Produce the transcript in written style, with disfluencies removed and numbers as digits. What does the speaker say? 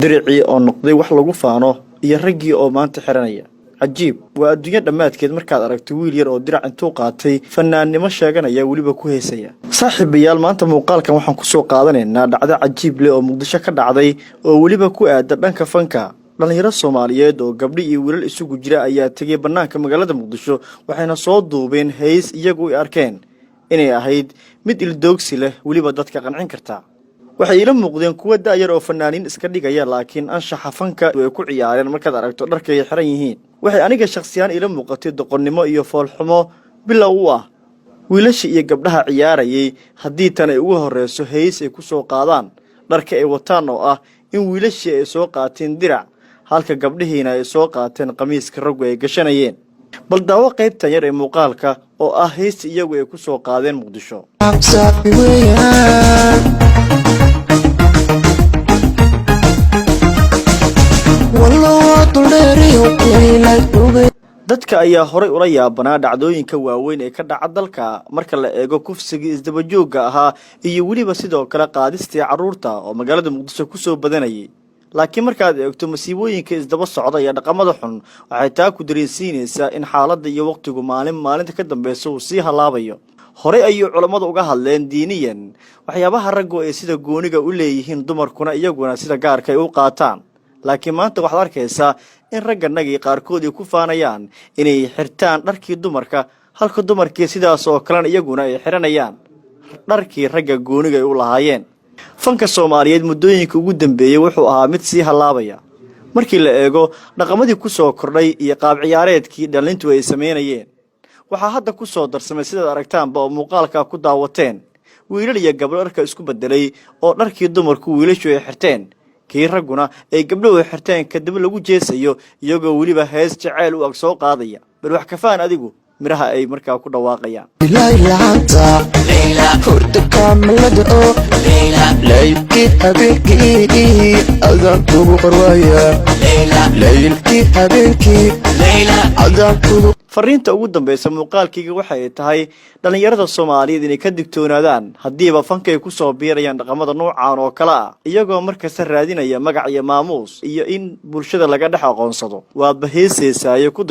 diricii oo noqday wax lagu faano iyo raggii oo maanta xiranaya cajiib waa adduunyo dhammaadkeed markaad aragto wiil yar oo dirac intuu qaatay fanaannimo sheeganaya weliba ku heesaya saaxiibayaal maanta muuqaalkan waxaan ku soo qaadanaynaa dhacdo cajiib leh oo muqdisho ka dhacday oo weliba ku aada dhanka fanka dhalinyaro Soomaaliyeed oo gabdho iyo wiilal isugu jira ayaa tagay banaanka magaalada Muqdisho waxayna soo duubeen hees iyagu arkeen inay ahayd mid ildoogsi leh weliba dadka qancin karta waxay ila muuqdeen kuwa daayar oo fanaaniin iska dhigaya laakiin anshaxa fanka way ku ciyaareen markaad aragto dharka ay xiran yihiin waxay aniga shakhsiyan ila muuqatay doqonnimo iyo foolxumo bilow u ah wiilasha iyo gabdhaha ciyaarayay haddii tan ay ugu horeyso hees ay ku soo qaadaan dharka ay wataan oo ah in wiilasha ay soo qaateen dirac halka gabdhihiina ay soo qaateen qamiiska raggu ay gashanayeen bal daawo qaybtan yar ee muuqaalka oo ah hees iyagu ay ku soo qaadeen Muqdisho dadka ayaa horay ula yaabanaa dhacdooyinka waaweyn ee ka dhaca dalka marka la eego kufsiga isdaba joogga ahaa iyo weliba sidoo kale qaadistii carruurta oo magaalada Muqdisho ku soo badanayay laakiin markaad eegto masiibooyinka isdaba socda iyo dhaqamada xun waxay taa ku dareensiinaysaa in xaaladda iyo waqtigu maalinta ka dambaysa uu sii halaabayo horey ayuu culimadu uga hadleen diiniyan waxyaabaha raggu ay sida gooniga u leeyihiin dumarkuna iyaguna sida gaarka ay u qaataan laakiin maanta waxaad arkaysaa in ragganagii qaarkood ay ku faanayaan inay xirtaan dharkii dumarka halka dumarkii sidaas oo kalena iyaguna ay xiranayaan dharkii ragga gooniga ay u lahaayeen fanka Soomaaliyeed muddooyinka ugu dambeeyay wuxuu ahaa mid sii halaabaya markii la eego dhaqamadii ku soo kordhay iyo qaab ciyaareedkii dhalintu ay sameynayeen waxaa hadda ku soo darsamay sidaad aragtaanba oo muuqaalka ku daawateen wiilal iyo gabdho dharka isku bedelay oo dharkii dumarku wiilashu ay xirteen kii ragguna ay gabdhuhu xirteen kadib lagu jeesayo iyagoo weliba hees jacayl u ag soo qaadaya bal wax ka faan adigu miraha ay markaa ku dhawaaqayaan fariinta ugu dambaysa muuqaalkayga waxay tahay dhalinyarada Soomaaliyeed inay ka digtoonaadaan hadiiba fanka ay ku soo biirayaan dhaqamada noocan oo kala ah iyagoo markasta raadinaya magac iyo maamuus iyo in bulshada laga dhex aqoonsado waa baheesaysayo ku